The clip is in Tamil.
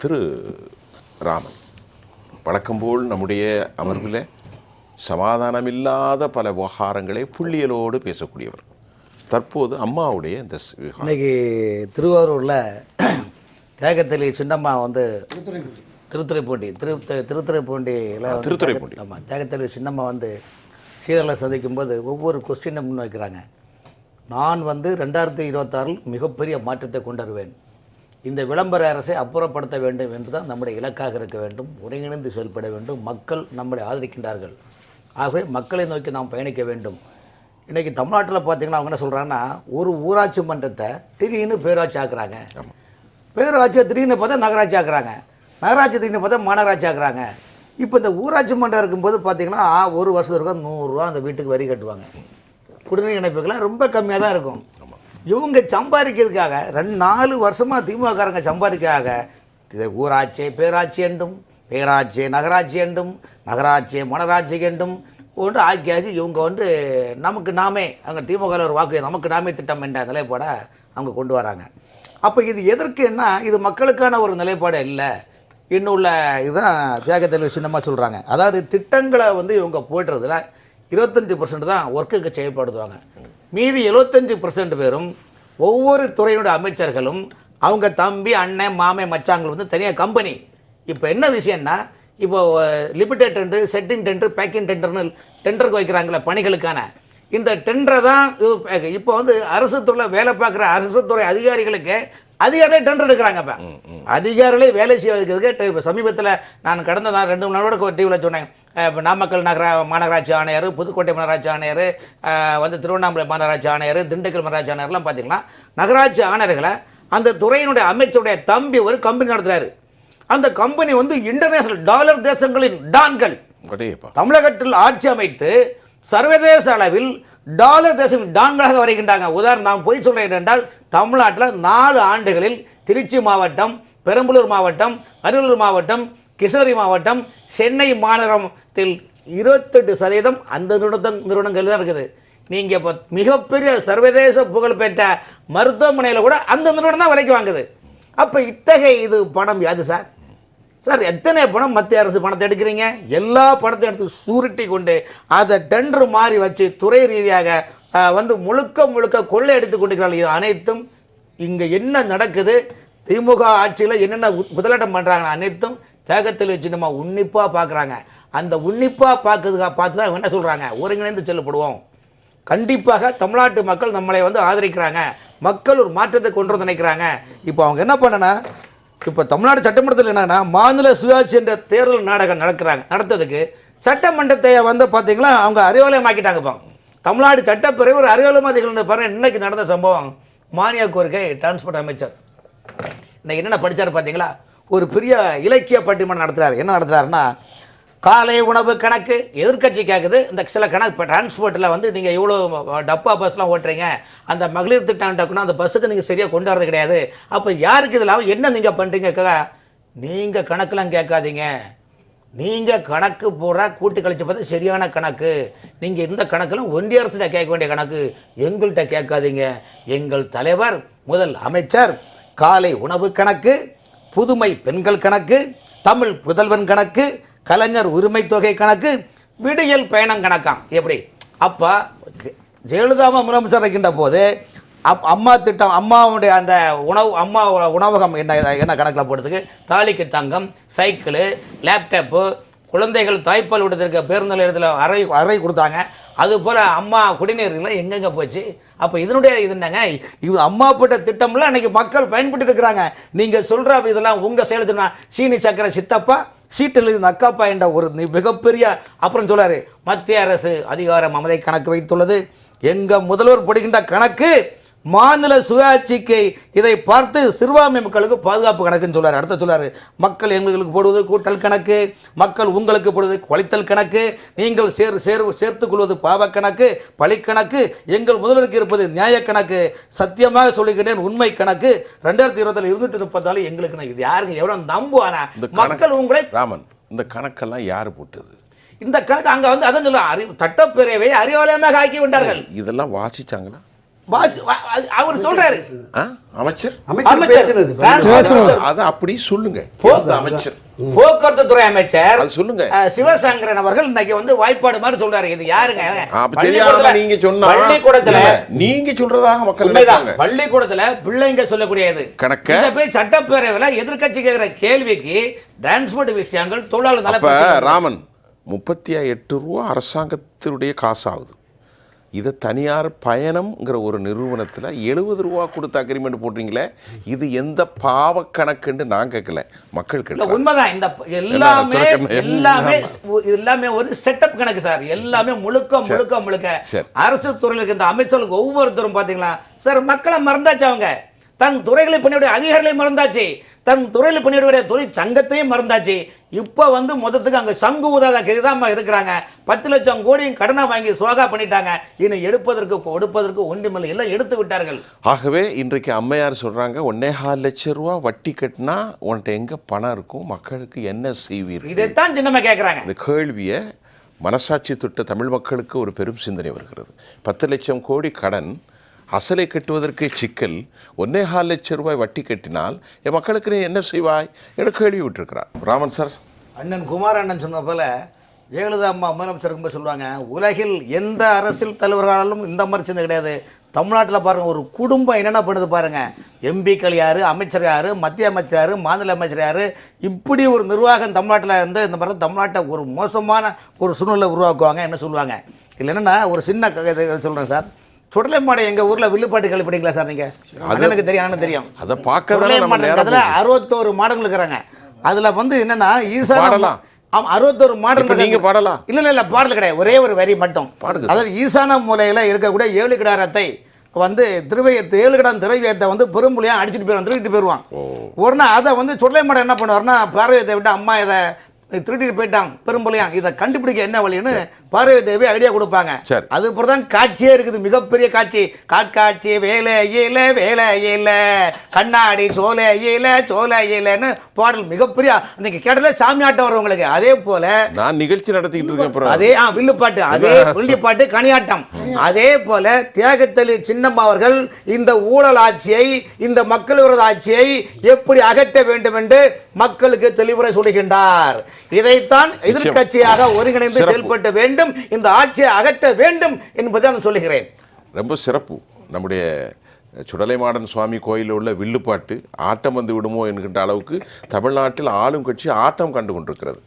திரு ராமன் வழக்கம்போல் நம்முடைய அமர்வில் சமாதானமில்லாத பல விவகாரங்களை புள்ளியலோடு பேசக்கூடியவர். தற்போது அம்மாவுடைய இந்த இன்னைக்கு திருவாரூரில் தேகத்தலி சின்னம்மா வந்து திருத்துறைப்பூண்டியில் ஆமாம், தேகத்தலி சின்னம்மா வந்து சீதலை சந்திக்கும்போது ஒவ்வொரு கொஸ்டினை முன் வைக்கிறாங்க. நான் வந்து 2026 மிகப்பெரிய மாற்றத்தை கொண்டு வருவேன், இந்த விளம்பர அரசை அப்புறப்படுத்த வேண்டும் என்று தான் நம்முடைய இலக்காக இருக்க வேண்டும், ஒருங்கிணைந்து செயல்பட வேண்டும், மக்கள் நம்மளை ஆதரிக்கின்றார்கள், ஆகவே மக்களை நோக்கி நாம் பயணிக்க வேண்டும். இன்றைக்கி தமிழ்நாட்டில் பார்த்திங்கன்னா அவங்க என்ன சொல்கிறாங்கன்னா, ஒரு ஊராட்சி மன்றத்தை திடீர்னு பேராட்சி ஆக்குறாங்க, பேராட்சியை திடீர்னு பார்த்தா நகராட்சி ஆக்குறாங்க, நகராட்சி திடீர்னு பார்த்தா மாநகராட்சி ஆக்குறாங்க. இப்போ இந்த ஊராட்சி மன்றம் இருக்கும்போது பார்த்திங்கன்னா ஒரு வருஷத்துக்கு 100 ரூபா அந்த வீட்டுக்கு வரி கட்டுவாங்க. குடிநீர் இணைப்புக்கெல்லாம் ரொம்ப கம்மியாக தான் இருக்கும். இவங்க சம்பாதிக்கிறதுக்காக 4 வருஷமாக திமுககாரங்க சம்பாதிக்காக இதை ஊராட்சி பேராட்சி என்றும், பேராட்சி நகராட்சி என்றும், நகராட்சி மனராட்சி என்றும் ஒன்று ஆக்கி இவங்க வந்து நமக்கு நாமே அங்கே திமுகவில் ஒரு வாக்கு நமக்கு நாமே திட்டம் என்ற நிலைப்பாடை அவங்க கொண்டு வராங்க. அப்போ இது எதற்குன்னா இது மக்களுக்கான ஒரு நிலைப்பாடு இல்லை. இன்னுள்ள இதுதான் தியாகத்தலைவி சின்னமாக சொல்கிறாங்க. அதாவது திட்டங்களை வந்து இவங்க போய்ட்டுறதுல 25% தான் ஒர்க்குக்கு செயல்படுத்துவாங்க. மீதி 75% பேரும் ஒவ்வொரு துறையினுடைய அமைச்சர்களும் அவங்க தம்பி அண்ணன் மாமே மச்சாங்கள் வந்து தனியாக கம்பெனி. இப்போ என்ன விஷயம்னா, இப்போ limited tender, setting tender, packing டெண்டர்னு டெண்டருக்கு வைக்கிறாங்களே பணிகளுக்கான, இந்த டெண்டரை தான் இப்போ வந்து அரசு துறையில் வேலை பார்க்குற அரசு துறை அதிகாரிகளே டெண்டர் எடுக்கிறாங்க. இப்போ அதிகாரிகளே வேலை செய்வதற்கு இப்போ சமீபத்தில் நான் கடந்த 2 நாளோட டிவியில் சொன்னேன். இப்போ நாமக்கல் மாநகராட்சி ஆணையர், புதுக்கோட்டை மாநகராட்சி ஆணையர், வந்து திருவண்ணாமலை மாநகராட்சி ஆணையர், திண்டுக்கல் மாநகராட்சி ஆணையர்லாம் பார்த்திங்கன்னா நகராட்சி ஆணையர்களை அந்த துறையினுடைய அமைச்சருடைய தம்பி ஒரு கம்பெனி நடத்துகிறாரு. அந்த கம்பெனி வந்து இன்டர்நேஷனல் டாலர் தேசங்களின் டான்கள் தமிழகத்தில் ஆட்சி அமைத்து சர்வதேச அளவில் டாலர் தேசம் டான்களாக வருகின்றாங்க. உதாரணம் நான் போய் சொல்கிறேன் என்றால், தமிழ்நாட்டில் 4 ஆண்டுகளில் திருச்சி மாவட்டம், பெரம்பலூர் மாவட்டம், அரியலூர் மாவட்டம், கிருஷ்ணகிரி மாவட்டம், சென்னை மாநகரத்தில் 28% அந்த நிறுவனங்கள் தான் இருக்குது. நீங்கள் இப்போ மிகப்பெரிய சர்வதேச புகழ்பெற்ற மருத்துவமனையில் கூட அந்த நிறுவனம் தான் விலைக்கு வாங்குது. அப்போ இத்தகைய இது பணம் யாது சார்? சார் எத்தனை பணம் மத்திய அரசு பணத்தை எடுக்கிறீங்க? எல்லா பணத்தை எடுத்து சூருட்டி கொண்டு அதை டெண்டர் மாறி வச்சு துறை ரீதியாக வந்து முழுக்க கொள்ளை எடுத்து கொண்டிருக்கிறார்கள். இது அனைத்தும் இங்கே என்ன நடக்குது, திமுக ஆட்சியில் என்னென்ன முதலிடம் பண்ணுறாங்க அனைத்தும் தேகத்தில் வச்சு நம்ம உன்னிப்பாக பார்க்குறாங்க. அந்த உன்னிப்பாக பார்த்து தான் என்ன சொல்கிறாங்க, ஒருங்கிணைந்து செல்லப்படுவோம். கண்டிப்பாக தமிழ்நாட்டு மக்கள் நம்மளை வந்து ஆதரிக்கிறாங்க, மக்கள் ஒரு மாற்றத்தை கொண்டு வந்து நினைக்கிறாங்க. இப்போ அவங்க என்ன பண்ணனா, இப்போ தமிழ்நாடு சட்டமன்றத்தில் என்னென்னா மாநில சுயாட்சி என்ற தேர்தல் நாடகம் நடத்துறதுக்கு சட்டமன்றத்தை வந்து பார்த்தீங்களா அவங்க அறிவாலயமாக்கிட்டாங்க. இப்போ தமிழ்நாடு சட்டப்பேரவை ஒரு அறிவாலயமாக திகழ்ந்த பாருங்கள். இன்றைக்கி நடந்த சம்பவம், மானிய கோரிக்கை டிரான்ஸ்போர்ட் அமைச்சர் இன்றைக்கி என்னென்ன படித்தார் பார்த்தீங்களா? ஒரு பெரிய இலக்கிய பட்டிமன்றம் நடத்துகிறார். என்ன நடத்துகிறாருன்னா, காலை உணவு கணக்கு எதிர்கட்சி கேட்குது. இந்த சில கணக்கு இப்போ டிரான்ஸ்போர்ட்டில் வந்து நீங்கள் இவ்வளோ டப்பா பஸ்லாம் ஓட்டுறீங்க, அந்த மகளிர் திட்டம் டக்குன்னா அந்த பஸ்ஸுக்கு நீங்கள் சரியாக கொண்டு வரது கிடையாது, அப்போ யாருக்கு இதில் என்ன நீங்கள் பண்ணுறீங்க? நீங்கள் கணக்கெலாம் கேட்காதீங்க, நீங்கள் கணக்கு போடுற கூட்டு கழிச்சு பார்த்தா சரியான கணக்கு, நீங்கள் இந்த கணக்கெல்லாம் ஒன்றிய அரசிட்ட கேட்க வேண்டிய கணக்கு, எங்கள்கிட்ட கேட்காதீங்க. எங்கள் தலைவர் முதல் அமைச்சர் காலை உணவு கணக்கு, புதுமை பெண்கள் கணக்கு, தமிழ் புதல்வன் கணக்கு, கலைஞர் உரிமை தொகை கணக்கு, விடியல் பயணம் கணக்காம். எப்படி? அப்போ ஜெயலலிதாமா முதலமைச்சர் இருக்கின்ற போது அம்மா திட்டம், அம்மாவுடைய அந்த உணவகம் என்ன கணக்கில் போடுறதுக்கு தாலிக்கு தங்கம், சைக்கிளு, லேப்டாப்பு, குழந்தைகள் தாய்ப்பால் விடுறதுக்கு பேருந்து நிலையத்தில் அறை கொடுத்தாங்க. அதுபோல் அம்மா குடிநீர்லாம் எங்கெங்கே போச்சு? அப்போ இதனுடைய இது என்னங்க, இது அம்மா போட்ட திட்டம்லாம் அன்றைக்கி மக்கள் பயன்பட்டு இருக்கிறாங்க. நீங்கள் சொல்கிற இதெல்லாம் உங்கள் செயலுதுன்னா சீனி சக்கரை சித்தப்பா சீட்டில் இது நக்காப்பா என்ற ஒரு மிகப்பெரிய. அப்புறம் சொல்லார், மத்திய அரசு அதிகாரம் மமதை கணக்கு வைத்துள்ளது, எங்கள் முதல்வர் போடுகின்ற கணக்கு மாநில சுயாட்சிக்கு இதை பார்த்து சிறுபான்மை மக்களுக்கு பாதுகாப்பு கணக்குன்னு சொல்கிறார். அடுத்த சொல்கிறார், மக்கள் எங்களுக்கு போடுவது கூட்டல் கணக்கு, மக்கள் உங்களுக்கு போடுவது குலைத்தல் கணக்கு, நீங்கள் சேர்த்து கொள்வது பாவ கணக்கு, பழிக்கணக்கு, எங்கள் முதல்வருக்கு இருப்பது நியாய கணக்கு, சத்தியமாக சொல்லுகிறேன் உண்மை கணக்கு, 2020 234 எங்களுக்கு. இது யாருங்க எவ்வளோ நம்புவானா மக்கள் உங்களை? ராமன், இந்த கணக்கெல்லாம் யார் போட்டது? இந்த கணக்கு அங்கே வந்து அதான் சொல்லுவாங்க, சட்டப்பேரவை அறிவாலயமாக ஆக்கி விட்டார்கள். இதெல்லாம் வாசிச்சாங்களா? அவர் சொல்றாரு அமைச்சர் பேசுனது அதை அப்படி சொல்லுங்க. அமைச்சர் போக்குவரத்து துறை அமைச்சர் அது சொல்லுங்க. சிவசங்கரன் அவர்கள் இன்னைக்கு வந்து வாய்ப்பாடு மாதிரி சொல்றாரு. இது யாருங்க? நீங்க சொன்னா பள்ளிக்கூடத்துல நீங்க சொல்றதாக மக்கள் பள்ளிக்கூடத்துல பிள்ளைங்க சொல்லக்கூடியது கணக்க இத போய் சட்டப்பேரவையில எதிர்க்கட்சி கேட்கிற கேள்விக்கு டிரான்ஸ்போர்ட் விஷயங்கள் தொழிலாளர் நல ராமன் 38 ரூபா அரசாங்கத்தினுடைய காசு ஆகுது. இதை தனியார் பயணம்ங்கிற ஒரு நிறுவனத்தில் 70 ரூபா கொடுத்து அக்ரிமெண்ட் போடுறீங்களே, இது எந்த பாவ கணக்குன்னு நான் கேட்கல, மக்கள் கேட்கல. உண்மைதான். இந்த எல்லாமே ஒரு செட்டப் கணக்கு சார். எல்லாமே முழுக்க அரசு துறையில இந்த அமைச்சர்களுக்கு ஒவ்வொருத்தரும் பாத்தீங்களா சார், மக்களை மறந்தாச்சு. அவங்க தன் துறைகளை பண்ணியுடைய அதிகாரிகளை மறந்தாச்சு, தன் துறையில் பண்ணியுடைய தொழில் சங்கத்தையும் மறந்தாச்சு. இப்போ வந்து மொத்தத்துக்கு அங்கே சங்கு ஊதாத கைதாம இருக்கிறாங்க. 10 லட்சம் கோடியும் கடனை வாங்கி சோகா பண்ணிட்டாங்க. இன்னும் எடுப்பதற்கு ஒன்றுமில்லை, எல்லாம் எடுத்து விட்டார்கள். ஆகவே இன்றைக்கு அம்மையார் சொல்றாங்க, 1.25 லட்சம் ரூபா வட்டி கட்டினா உன்கிட்ட எங்க பணம் இருக்கும், மக்களுக்கு என்ன செய்வீர்கள்? இதைத்தான் சின்னமா கேட்குறாங்க. இந்த கேள்வியை மனசாட்சி தொட்ட தமிழ் மக்களுக்கு ஒரு பெரும் சிந்தனை வருகிறது. 10 லட்சம் கோடி கடன், அசலை கட்டுவதற்கு சிக்கல், 1.25 லட்சம் ரூபாய் வட்டி கட்டினால் என் மக்களுக்கு நீ என்ன செய்வாய் என்று கேள்வி விட்டுருக்கிறார். ராமன் சார், அண்ணன் குமார் அண்ணன் சொன்ன போல ஜெயலலிதா அம்மா முதலமைச்சருக்கு சொல்லுவாங்க, உலகில் எந்த அரசியல் தலைவர்களாலும் இந்த மாதிரி சின்ன கிடையாது. தமிழ்நாட்டில் பாருங்கள், ஒரு குடும்பம் என்னென்ன பண்ணுது பாருங்கள். எம்பிக்கள் யார், அமைச்சர் யார், மத்திய அமைச்சர் யார், மாநில அமைச்சர் யார், இப்படி ஒரு நிர்வாகம் தமிழ்நாட்டில் இருந்து இந்த மாதிரி தமிழ்நாட்டை ஒரு மோசமான ஒரு சூழ்நிலை உருவாக்குவாங்க. என்ன சொல்லுவாங்க இல்லை, என்னென்னா ஒரு சின்ன சொல்கிறேன் சார். சுடலைமாடை எங்கள் ஊரில் வில்லுப்பாட்டு கேள்விப்பட்டீங்களா சார்? நீங்கள் எனக்கு தெரியும். அதை பார்க்க 61 மாடங்கள் இருக்கிறாங்க. அதில் வந்து என்னென்னா ஈசான 61 மாடல் நீங்கள் பாடலாம். இல்லை பாடல் கிடையாது, ஒரே ஒரு வரி மட்டும். அதாவது ஈசான மூலையில் இருக்கக்கூடிய 7 கிடாரத்தை வந்து 7 கிடாரம் திரவியத்தை வந்து பெரும்புலியாக அடிச்சுட்டு திருடிட்டு போயிடுவான். உடனே அதை வந்து சுடலைமாடை என்ன பண்ணுவார்னா, பார்வையத்தை விட்டு அம்மா இதை திருட்டிட்டு போயிட்டான் பெரும்பலையான், இதை கண்டுபிடிக்க என்ன வழின்னு பார்வை தேவி ஐடியா கொடுப்பாங்க. அது தான் காட்சியே இருக்குது, மிகப்பெரிய காட்சி. காட்சி வேலையில கண்ணாடி சோலையிலன்னு பாடல் மிகப்பெரிய. அன்னைக்கு கேட்டல சாமி ஆட்டம் வரவங்களுக்கு. அதே போல நான் நிகழ்ச்சி நடத்திக்கிட்டு இருக்கேன். அதே வில்லுப்பாட்டு, அதே வில்லிப்பாட்டு, கனியாட்டம். அதே போல தியாகத்தலி சின்னம்மா அவர்கள் இந்த ஊழல் ஆட்சியை, இந்த மக்கள் விரோத ஆட்சியை எப்படி அகற்ற வேண்டும் என்று மக்களுக்கு தெளிவுரை சொல்லுகின்றார். இதைத்தான் எதிர்க்கட்சியாக ஒருங்கிணைந்து செயல்பட வேண்டும், இந்த ஆட்சியை அகற்ற வேண்டும் என்பதை நான் சொல்லுகிறேன். ரொம்ப சிறப்பு. நம்முடைய சுடலைமாடன் சுவாமி கோயிலில் உள்ள வில்லுப்பாட்டு ஆட்டம் வந்து விடுமோ என்கின்ற அளவுக்கு தமிழ்நாட்டில் ஆளும் கட்சி ஆட்டம் கண்டு கொண்டிருக்கிறது.